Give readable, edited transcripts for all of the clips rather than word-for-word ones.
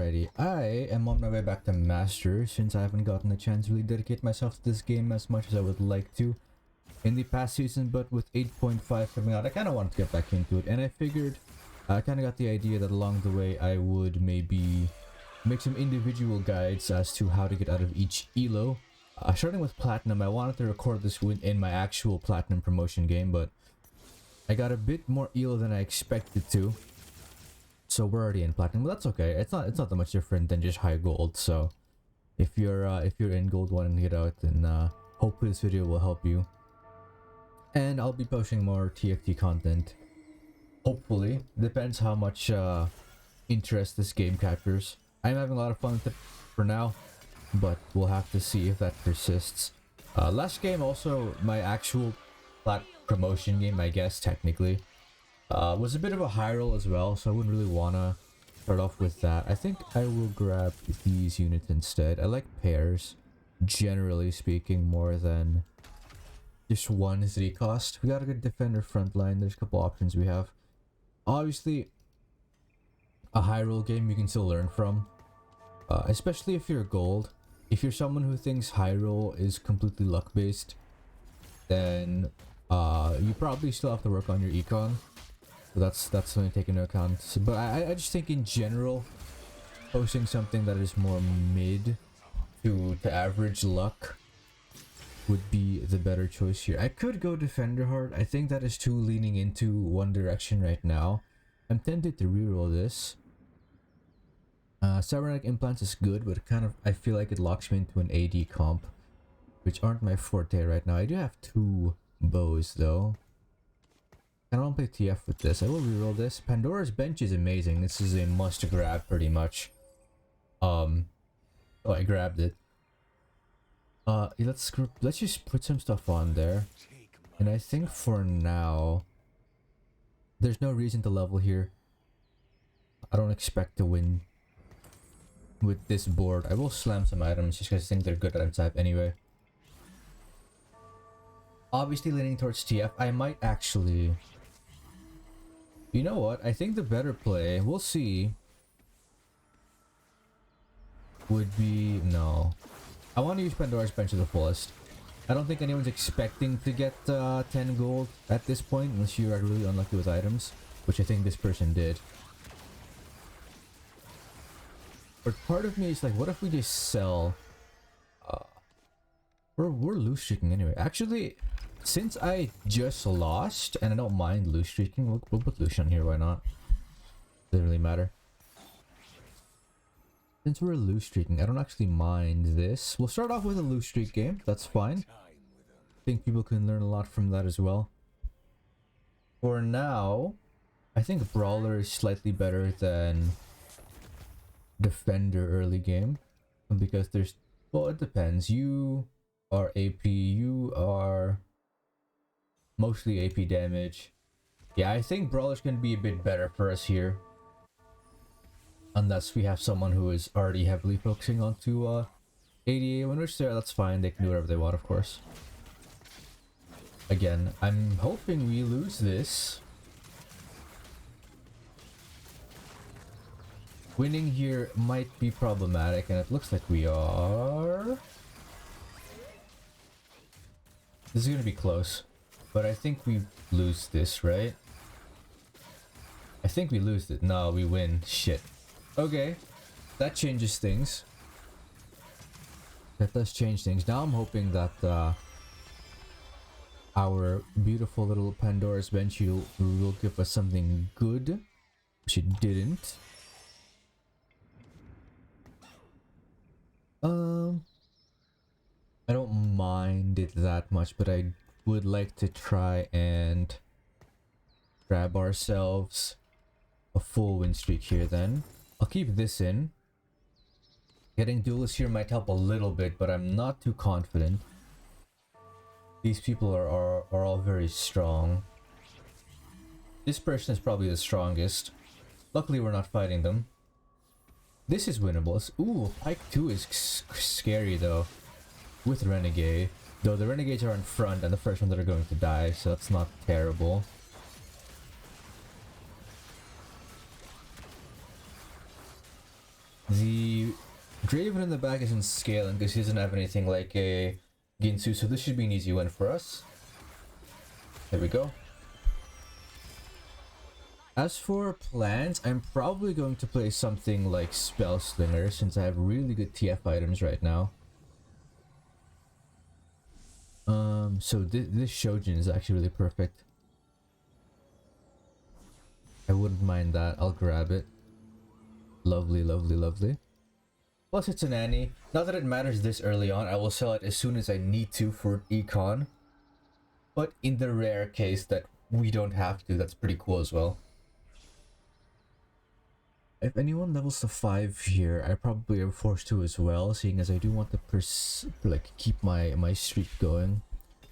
Alrighty, I am on my way back to Master since I haven't gotten a chance to really dedicate myself to this game as much as I would like to in the past season, but with 8.5 coming out, I kind of wanted to get back into it, and I figured I kind of got the idea that along the way I would maybe make some individual guides as to how to get out of each elo. Starting with Platinum, I wanted to record this in my actual Platinum promotion game, but I got a bit more elo than I expected to. So we're already in Platinum, but that's okay. It's not that much different than just high gold. So if you're in gold wanting to get out, then hopefully this video will help you. And I'll be posting more TFT content. Hopefully, depends how much interest this game captures. I'm having a lot of fun with it for now, but we'll have to see if that persists. Last game also my actual plat promotion game, I guess technically. Was a bit of a high roll as well, so I wouldn't really wanna start off with that. I think I will grab these units instead. I like pairs, generally speaking, more than just one Z cost. We got a good defender front line. There's a couple options we have. Obviously, a high roll game you can still learn from, especially if you're gold. If you're someone who thinks high roll is completely luck based, then you probably still have to work on your econ. So that's something to take into account. So, but I just think in general, posting something that is more mid to average luck would be the better choice here. I could go Defender Heart. I think that is too leaning into one direction right now. I'm tempted to reroll this. Cybernetic Implants is good, but I feel like it locks me into an AD comp, which aren't my forte right now. I do have two bows though. I don't play TF with this. I will reroll this. Pandora's bench is amazing. This is a must grab pretty much. Oh, I grabbed it. Let's just put some stuff on there. And I think for now, there's no reason to level here. I don't expect to win with this board. I will slam some items just because I think they're good item type anyway. Obviously leaning towards TF. I might actually... You know what? I think the better play, we'll see, would be... No. I want to use Pandora's bench to the fullest. I don't think anyone's expecting to get 10 gold at this point, unless you are really unlucky with items, which I think this person did. But part of me is like, what if we just sell... We're loose streaking anyway. Actually... Since I just lost, and I don't mind loose streaking, we'll put loose on here, why not? Doesn't really matter. Since we're loose streaking, I don't actually mind this. We'll start off with a loose streak game, that's fine. I think people can learn a lot from that as well. For now, I think Brawler is slightly better than Defender early game. Because there's, well, it depends. You are AP, you are... mostly AP damage. Yeah, I think Brawler's gonna be a bit better for us here. Unless we have someone who is already heavily focusing onto ADA, when which that's fine, they can do whatever they want, of course. Again, I'm hoping we lose this. Winning here might be problematic, and it looks like we are. This is gonna be close. But I think we lose this, right? I think we lose it. No, we win. Shit. Okay. That changes things. That does change things. Now I'm hoping that our beautiful little Pandora's bench will give us something good. Which it didn't. I don't mind it that much, but I would like to try and grab ourselves a full win streak here then. I'll keep this in. Getting duelists here might help a little bit, but I'm not too confident. These people are all very strong. This person is probably the strongest. Luckily we're not fighting them. This is winnable. Ooh, Pike 2 is scary though. With Renegade. Though the Renegades are in front and the first ones that are going to die, so that's not terrible. The Draven in the back isn't scaling because he doesn't have anything like a Ginsu, so this should be an easy win for us. There we go. As for plans, I'm probably going to play something like Spell Slinger since I have really good TF items right now. So this Shojin is actually really perfect. I wouldn't mind that. I'll grab it. Lovely, lovely, lovely. Plus it's an Annie. Not that it matters this early on, I will sell it as soon as I need to for econ. But in the rare case that we don't have to, that's pretty cool as well. If anyone levels to 5 here, I probably am forced to as well, seeing as I do want to keep my streak going.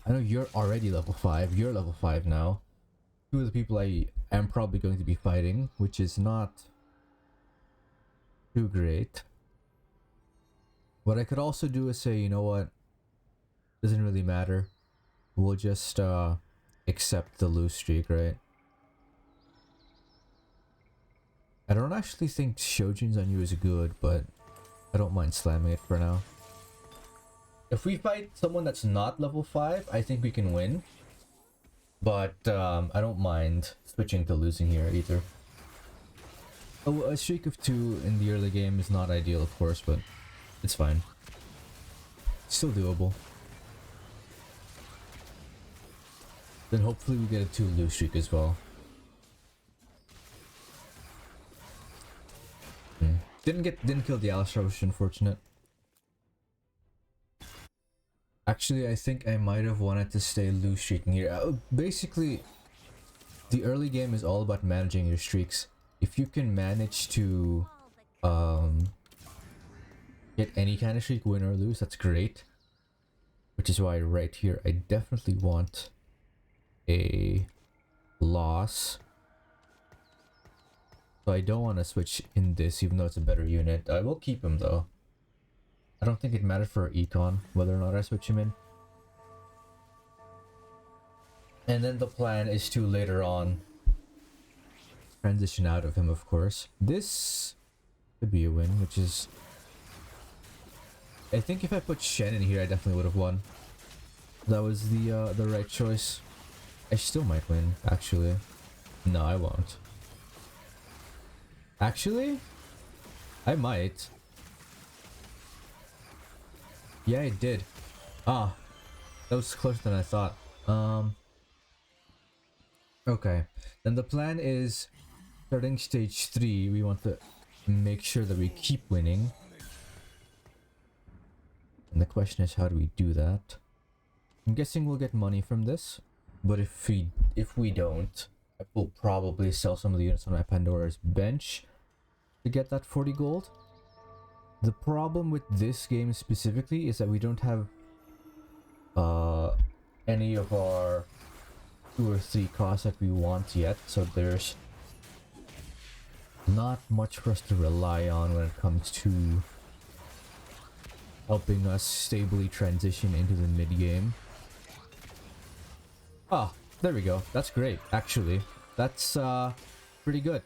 I know you're already level 5, you're level 5 now. Two of the people I am probably going to be fighting, which is not too great. What I could also do is say, you know what, doesn't really matter. We'll just accept the lose streak, right? I don't actually think Shojin's on you is good, but I don't mind slamming it for now. If we fight someone that's not level 5, I think we can win. But I don't mind switching to losing here either. Oh, a streak of 2 in the early game is not ideal, of course, but it's fine. Still doable. Then hopefully we get a 2 lose streak as well. Didn't kill the Alistar, which is unfortunate. Actually, I think I might have wanted to stay lose streaking here. Basically, the early game is all about managing your streaks. If you can manage to get any kind of streak, win or lose, that's great. Which is why right here, I definitely want a loss. So I don't want to switch in this, even though it's a better unit. I will keep him though. I don't think it matters for econ whether or not I switch him in. And then the plan is to later on transition out of him, of course. This could be a win, which is... I think if I put Shen in here, I definitely would have won. That was the right choice. I still might win, actually. No, I won't. Actually, I might. Yeah, I did. Ah, that was closer than I thought. Okay, then the plan is starting stage 3. We want to make sure that we keep winning. And the question is, how do we do that? I'm guessing we'll get money from this, but if we don't, I will probably sell some of the units on my Pandora's bench to get that 40 gold. The problem with this game specifically is that we don't have any of our 2 or 3 costs that we want yet, so there's not much for us to rely on when it comes to helping us stably transition into the mid game. Ah, there we go. That's great, actually. That's pretty good.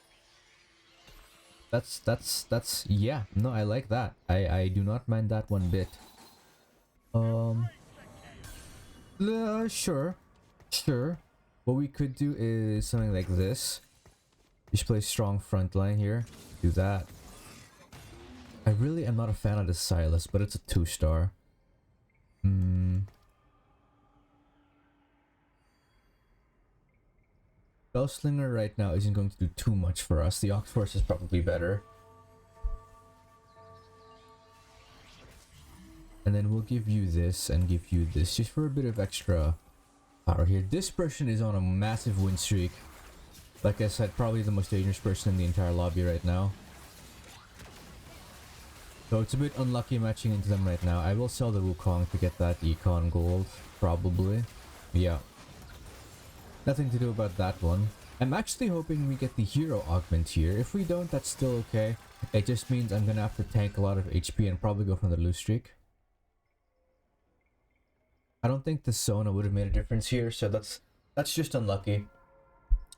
That's yeah, no, I like that. I do not mind that one bit. Sure. What we could do is something like this. Just play strong front line here. Do that. I really am not a fan of the Silas, but it's a 2-star. Spellslinger right now isn't going to do too much for us. The Oxforce is probably better. And then we'll give you this and give you this just for a bit of extra power here. This person is on a massive win streak. Like I said, probably the most dangerous person in the entire lobby right now. So it's a bit unlucky matching into them right now. I will sell the Wukong to get that econ gold, probably. Yeah. Nothing to do about that one. I'm actually hoping we get the hero augment here. If we don't, that's still okay. It just means I'm gonna have to tank a lot of HP and probably go for the lose streak. I don't think the Sona would have made a difference here, so that's just unlucky.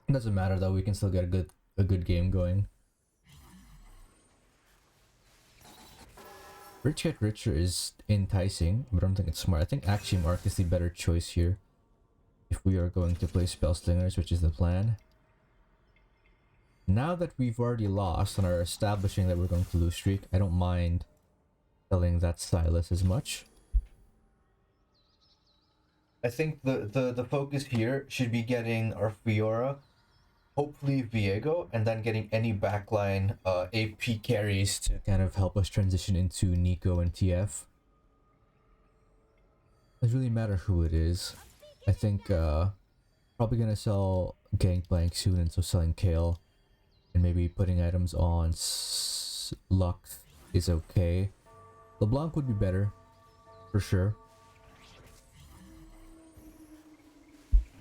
It doesn't matter though, we can still get a good game going. Rich Get Richer is enticing, but I don't think it's smart. I think Axiom Arc is the better choice here if we are going to play Spell Slingers, which is the plan. Now that we've already lost and are establishing that we're going to lose streak, I don't mind selling that Silas as much. I think the focus here should be getting our Fiora, hopefully Viego, and then getting any backline AP carries to kind of help us transition into Nico and TF. It doesn't really matter who it is. I think probably gonna sell Gangplank soon, and so selling Kale and maybe putting items on Lux is okay. LeBlanc would be better, for sure.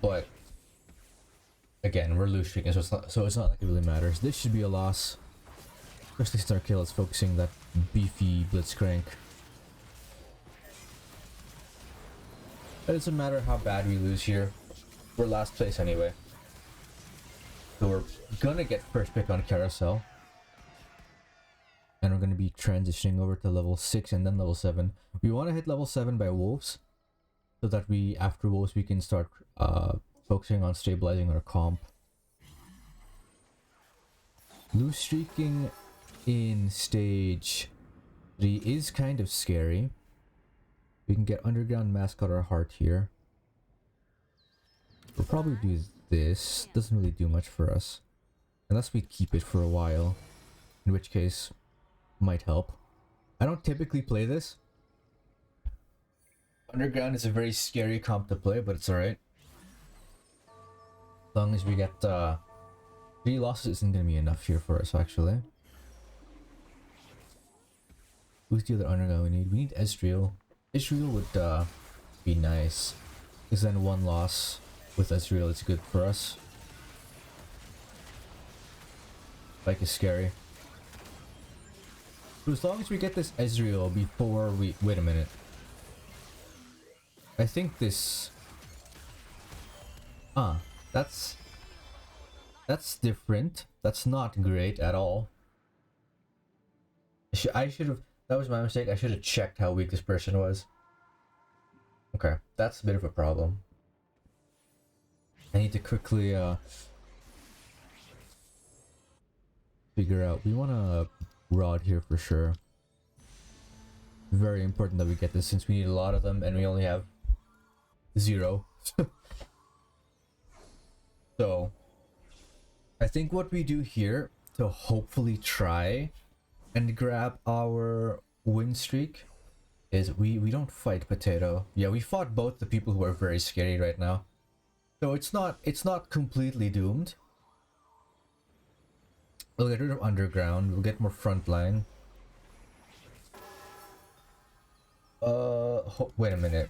But again, we're lose streaking, so it's not like it really matters. This should be a loss, especially since our Kale is focusing that beefy Blitzcrank. It doesn't matter how bad we lose here. We're last place anyway. So we're gonna get first pick on Carousel. And we're gonna be transitioning over to level 6 and then level 7. We want to hit level 7 by Wolves, so that after Wolves we can start focusing on stabilizing our comp. Lose streaking in stage 3 is kind of scary. We can get Underground Mascot or Heart here. We'll probably do this. Doesn't really do much for us. Unless we keep it for a while. In which case, might help. I don't typically play this. Underground is a very scary comp to play, but it's alright. As long as we get 3 losses isn't going to be enough here for us, actually. Who's the other Underground we need? We need Ezreal. Ezreal would be nice, because then 1 loss with Ezreal is good for us. Like, is scary. So as long as we get this Ezreal before we... Wait a minute. I think this... That's different. That's not great at all. I should have... That was my mistake. I should have checked how weak this person was. Okay, that's a bit of a problem. I need to quickly figure out. We want a Rod here for sure. Very important that we get this, since we need a lot of them and we only have 0. So I think what we do here to hopefully try and grab our win streak is we don't fight Potato. Yeah, we fought both the people who are very scary right now. So it's not completely doomed. We'll get rid of Underground, we'll get more frontline. Wait a minute.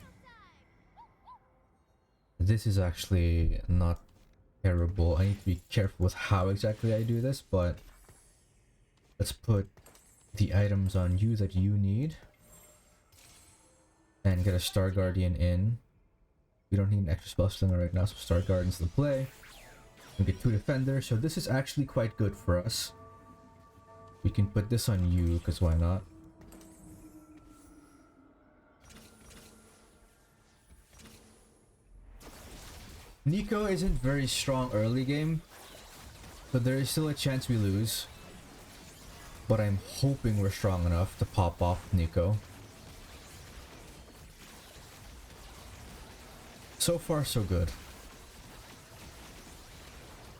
This is actually not terrible. I need to be careful with how exactly I do this, but let's put the items on you that you need. And get a Star Guardian in. We don't need an extra spell slinger right now, so Star Guardian's the play. We get 2 defenders, so this is actually quite good for us. We can put this on you, because why not? Nico isn't very strong early game, so there is still a chance we lose. But I'm hoping we're strong enough to pop off Nico. So far, so good.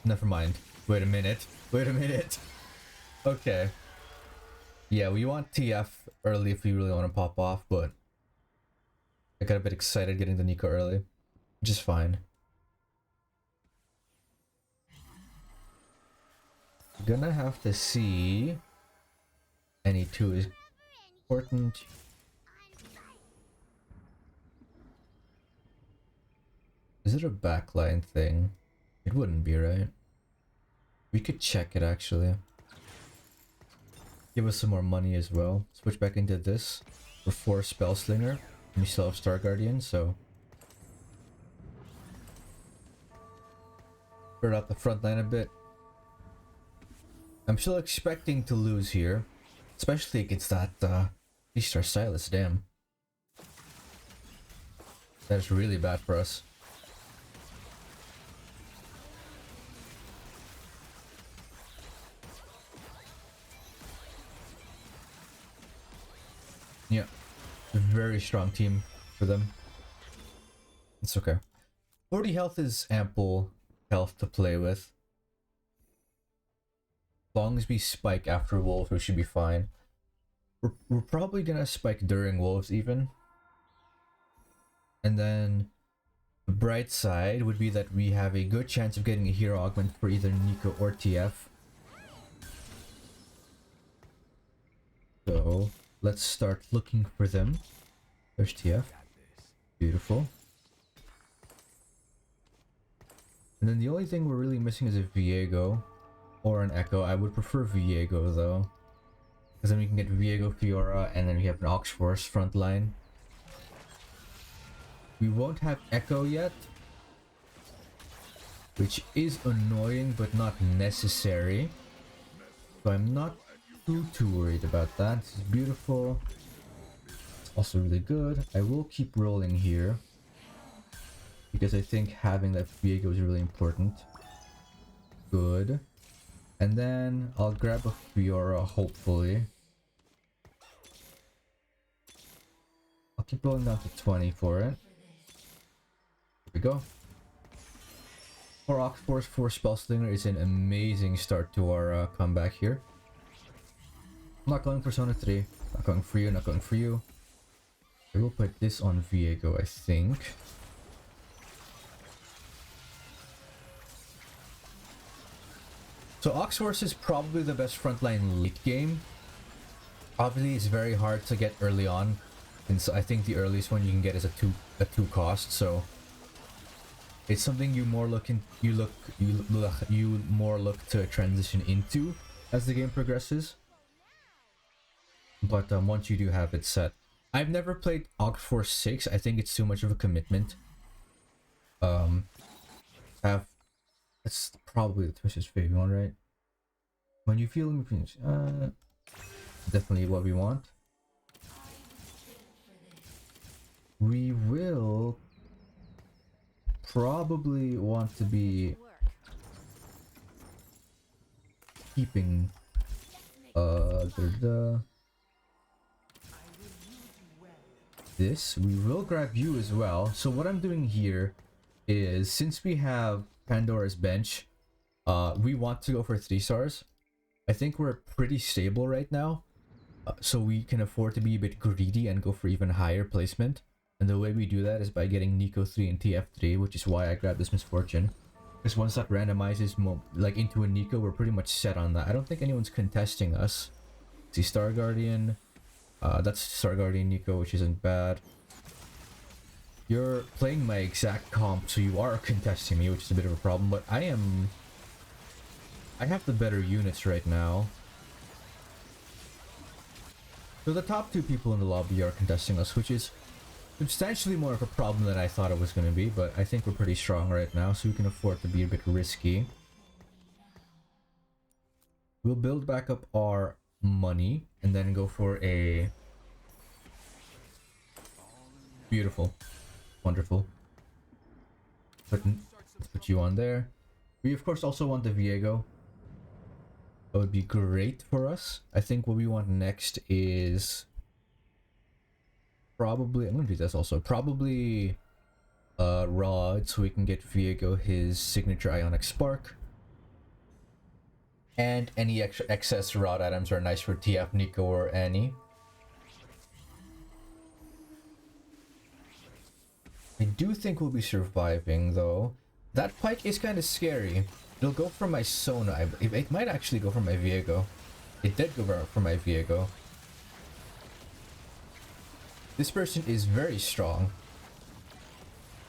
Never mind. Wait a minute. Wait a minute. Okay. Yeah, we want TF early if we really want to pop off, but I got a bit excited getting the Nico early, which is fine. Gonna have to see. Any 2 is important. Is it a backline thing? It wouldn't be, right? We could check it actually. Give us some more money as well. Switch back into this for 4 Spell Slinger. And we still have Star Guardian, so spread out the front line a bit. I'm still expecting to lose here, especially against that 3-star Silas, damn. That's really bad for us. Yeah. A very strong team for them. It's okay. 40 health is ample health to play with. As long as we spike after wolves, we should be fine. We're probably gonna spike during wolves even. And then the bright side would be that we have a good chance of getting a hero augment for either Nico or TF. So let's start looking for them. There's TF. Beautiful. And then the only thing we're really missing is a VIEGO or an Echo. I would prefer VIEGO though, because then we can get VIEGO, Fiora, and then we have an Ox Force front line. We won't have Echo yet, which is annoying but not necessary. So I'm not too worried about that. This is beautiful. It's also really good. I will keep rolling here, because I think having that VIEGO is really important. Good. And then I'll grab a Fiora, hopefully. I'll keep rolling down to 20 for it. Here we go. 4 Ox Force, 4 Spell Slinger is an amazing start to our comeback here. I'm not going Persona 3. Not going for you, not going for you. I will put this on VIEGO, I think. So Ox Force is probably the best frontline late game. Obviously, it's very hard to get early on, since I think the earliest one you can get is a two cost. So it's something you more look to transition into as the game progresses. But once you do have it set, I've never played Ox Force 6. I think it's too much of a commitment. That's probably the Twist's favorite one, right? When you feel me finish, definitely what we want. We will probably want to be keeping this. We will grab you as well. So what I'm doing here is, since we have Pandora's bench, we want to go for 3 stars. I think we're pretty stable right now, so we can afford to be a bit greedy and go for even higher placement. And the way we do that is by getting Nico 3 and TF 3, which is why I grabbed this Misfortune. Because once that randomizes like into a Nico, we're pretty much set on that. I don't think anyone's contesting us. See, Star Guardian. That's Star Guardian Nico, which isn't bad. You're playing my exact comp, so you are contesting me, which is a bit of a problem, but I have the better units right now. So the top 2 people in the lobby are contesting us, which is substantially more of a problem than I thought it was going to be, but I think we're pretty strong right now, so we can afford to be a bit risky. We'll build back up our money, and then go for a... Beautiful. Wonderful. Let's put you on there. We of course also want the VIEGO. That would be great for us. I think what we want next is probably, I'm gonna do this also, probably Rod, so we can get VIEGO his signature Ionic Spark. And any extra excess Rod items are nice for TF, Nico, or Annie. I do think we'll be surviving though. That Pike is kind of scary. It'll go for my Sona. It might actually go for my VIEGO. It did go for my VIEGO. This person is very strong,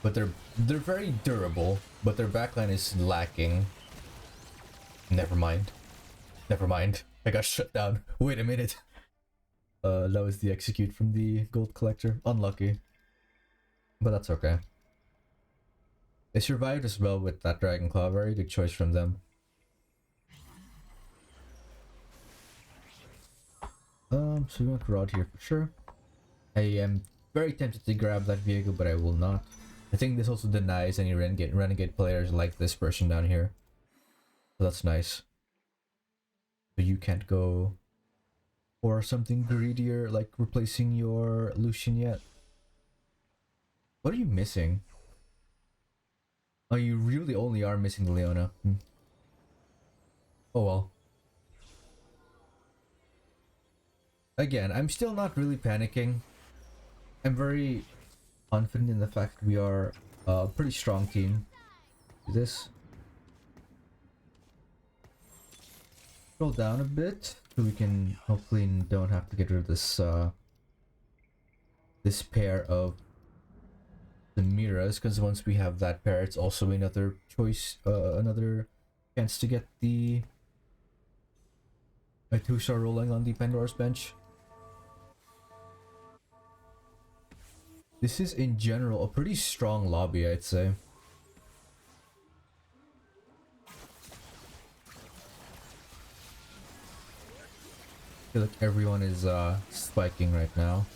but they're very durable, but their backline is lacking. Never mind. Never mind. I got shut down. Wait a minute. That was the execute from the gold collector. Unlucky. But that's okay. They survived as well with that Dragon Claw. Very good choice from them. So we want Rod here for sure. I am very tempted to grab that VIEGO, but I will not. I think this also denies any renegade players like this person down here. So that's nice. So you can't go for something greedier, like replacing your Lucian yet. What are you missing? Oh, you really only are missing the Leona. Oh well. Again, I'm still not really panicking. I'm very confident in the fact that we are a pretty strong team. Do this. Scroll down a bit so we can hopefully don't have to get rid of this this pair of the Miras, because once we have that pair, it's also another choice, another chance to get the a 2-star rolling on the Pandora's bench. This is in general a pretty strong lobby, I'd say. I feel like everyone is spiking right now.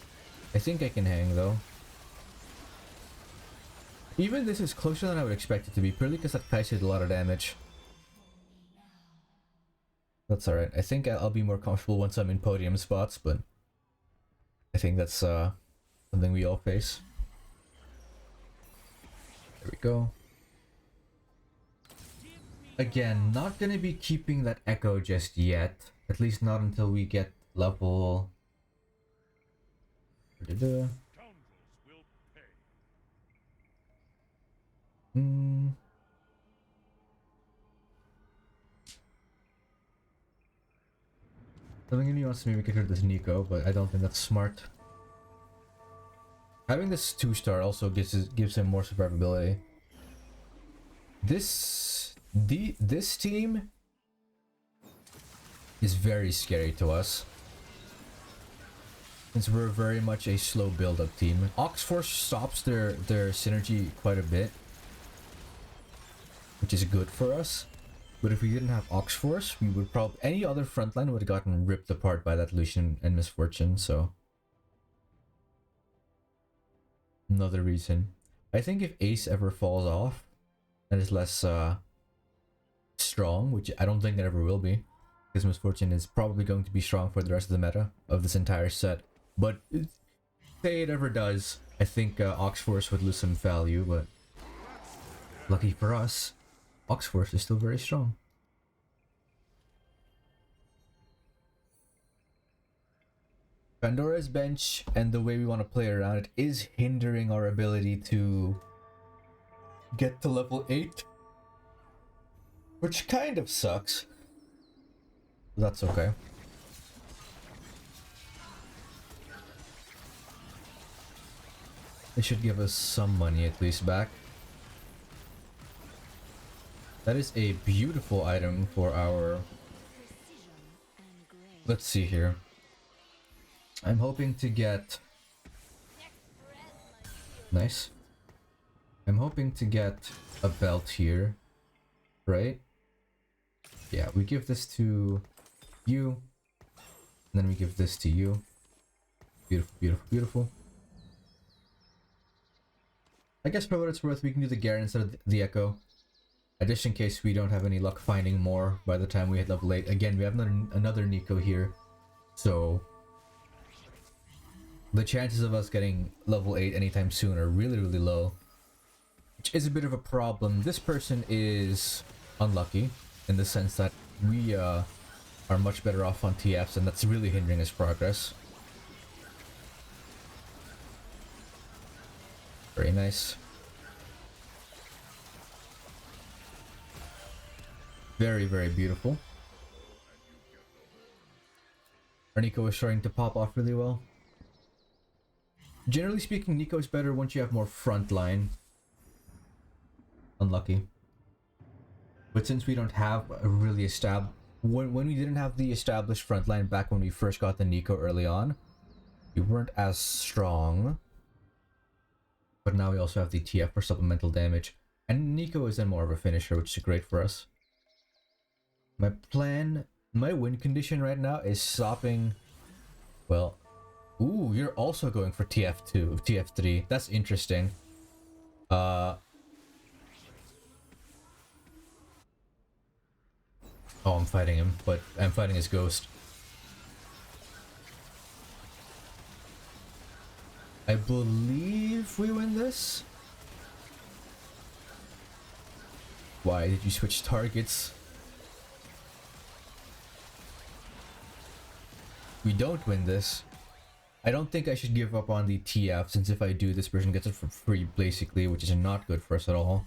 I think I can hang though. Even this is closer than I would expect it to be, purely because that Kai'Sa did a lot of damage. That's alright. I think I'll be more comfortable once I'm in podium spots, but I think that's something we all face. There we go. Again, not gonna be keeping that Echo just yet. At least not until we get level... Something in me wants to maybe get rid of this Nico, but I don't think that's smart. Having this 2-star also gives him more survivability. This team is very scary to us, since we're very much a slow build-up team. Oxforce stops their synergy quite a bit, which is good for us. But if we didn't have Oxforce, we would probably any other frontline would have gotten ripped apart by that Lucian and Misfortune. So another reason. I think if Ace ever falls off and is less strong, which I don't think it ever will be, because Misfortune is probably going to be strong for the rest of the meta of this entire set. But say it ever does, I think Oxforce would lose some value, but lucky for us, Oxforce is still very strong. Pandora's bench and the way we want to play around it is hindering our ability to get to level 8, which kind of sucks. That's okay. It should give us some money at least back. That is a beautiful item for our... Let's see here. I'm hoping to get... Nice. I'm hoping to get a belt here, right? Yeah, we give this to you, and then we give this to you. Beautiful, beautiful, beautiful. I guess for what it's worth, we can do the Garen instead of the Echo. Just in case we don't have any luck finding more by the time we hit level 8. Again, we have another Nico here, so the chances of us getting level 8 anytime soon are really, really low, which is a bit of a problem. This person is unlucky in the sense that we are much better off on TFs, and that's really hindering his progress. Very nice. Very, very beautiful. Our Nico is starting to pop off really well. Generally speaking, Nico is better once you have more frontline. Unlucky. But since we don't have a really established... When we didn't have the established frontline back when we first got the Nico early on, we weren't as strong. But now we also have the TF for supplemental damage. And Nico is then more of a finisher, which is great for us. My plan, my win condition right now is stopping Well, ooh, you're also going for TF2, TF3. That's interesting. Oh, I'm fighting him, but I'm fighting his ghost. I believe we win this. Why did you switch targets? We don't win this. I don't think I should give up on the TF, since if I do, this person gets it for free, basically, which is not good for us at all.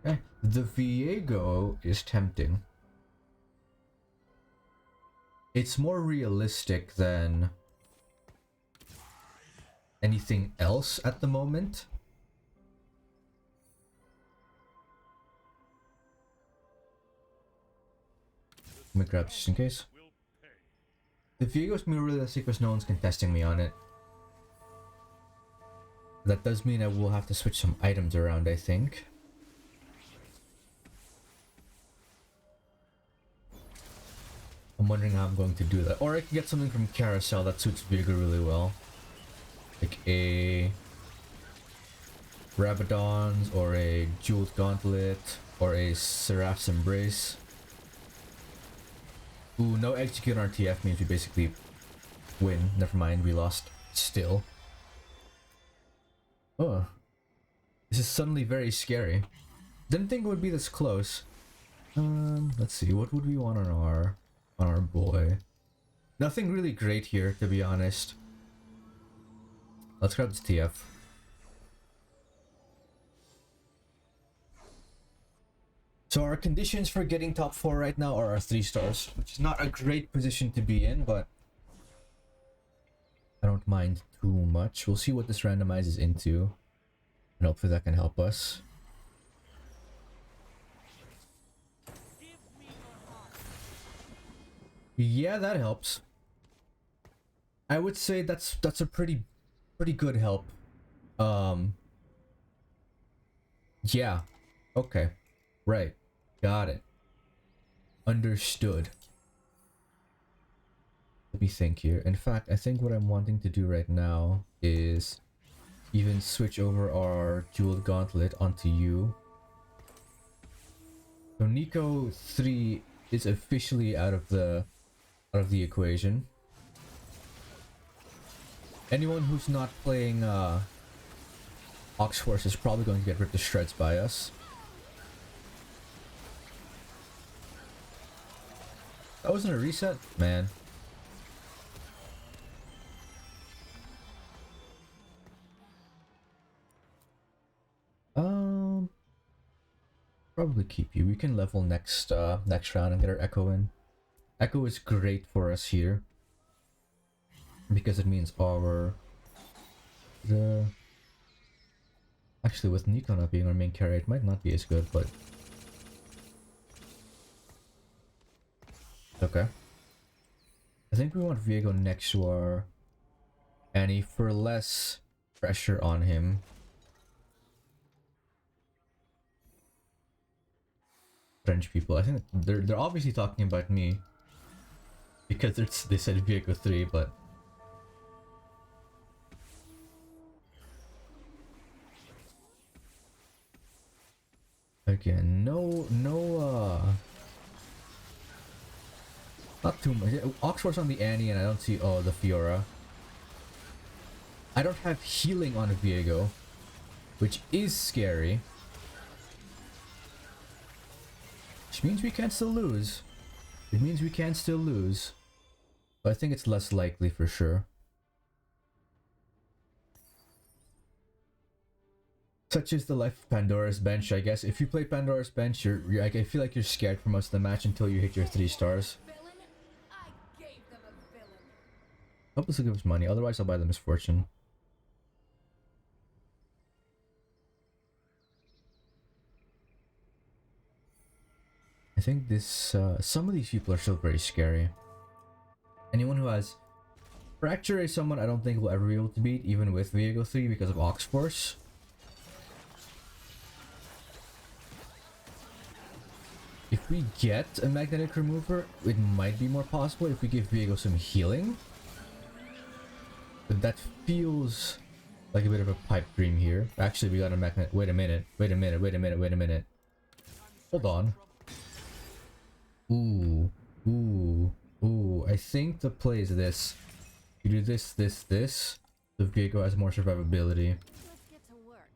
Okay. The VIEGO is tempting. It's more realistic than anything else at the moment. Let me grab just in case. The VIEGO is more realistic because no one's contesting me on it. That does mean I will have to switch some items around, I think. I'm wondering how I'm going to do that. Or I can get something from Carousel that suits VIEGO really well. Like a Rabadon's, or a Jeweled Gauntlet, or a Seraph's Embrace. Ooh, no execute on our TF means we basically win. Never mind, we lost still. Oh. This is suddenly very scary. Didn't think it would be this close. Let's see, what would we want on our boy? Nothing really great here, to be honest. Let's grab this TF. So our conditions for getting top 4 right now are our 3 stars, which is not a great position to be in, but I don't mind too much. We'll see what this randomizes into, and hopefully that can help us. Yeah, that helps. I would say that's a pretty good help. Yeah. Okay. Right. Got it. Understood. Let me think here. In fact, I think what I'm wanting to do right now is even switch over our Jeweled Gauntlet onto you. So Nico 3 is officially out of the equation. Anyone who's not playing Oxforce is probably going to get ripped to shreds by us. That wasn't a reset? Man. Probably keep you. We can level next round and get our Echo in. Echo is great for us here, because it means actually, with Nico not being our main carry, it might not be as good, but okay. I think we want VIEGO next to our Annie for less pressure on him. French people, I think they're obviously talking about me, because they said VIEGO 3, but again, not too much. Oxford's on the Annie, and I don't see the Fiora. I don't have healing on a VIEGO, which is scary. Which means we can still lose. It means we can still lose. But I think it's less likely for sure. Such is the life of Pandora's Bench, I guess. If you play Pandora's Bench, I feel like you're scared for most of the match until you hit your 3 stars. Hope this will give us money, otherwise I'll buy the Misfortune. I think this, some of these people are still very scary. Anyone who has Fracture is someone I don't think we'll ever be able to beat, even with VIEGO 3 because of Oxforce. If we get a magnetic remover, it might be more possible if we give Viego some healing. But that feels like a bit of a pipe dream here. Actually, we got a magnet. Wait a minute. Wait a minute. Wait a minute. Wait a minute. Hold on. Ooh. Ooh. Ooh. I think the play is this. You do this, this, this. The Viego has more survivability. Let's get to work.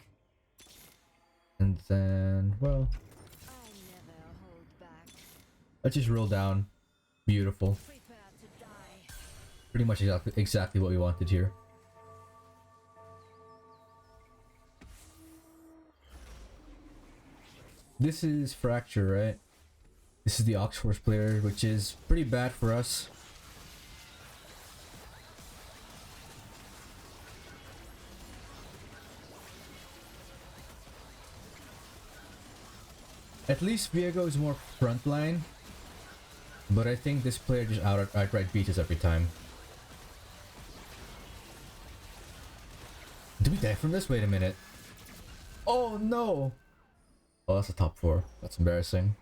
And then, well, I never hold back. let's just roll down. Beautiful. Prepare to die. Pretty much exactly what we wanted here. This is Fracture, right? This is the Oxforce player, which is pretty bad for us. At least Viego is more frontline, but I think this player just outright beats us every time. Do we die from this? Wait a minute. Oh no! Oh, that's a top 4. That's embarrassing.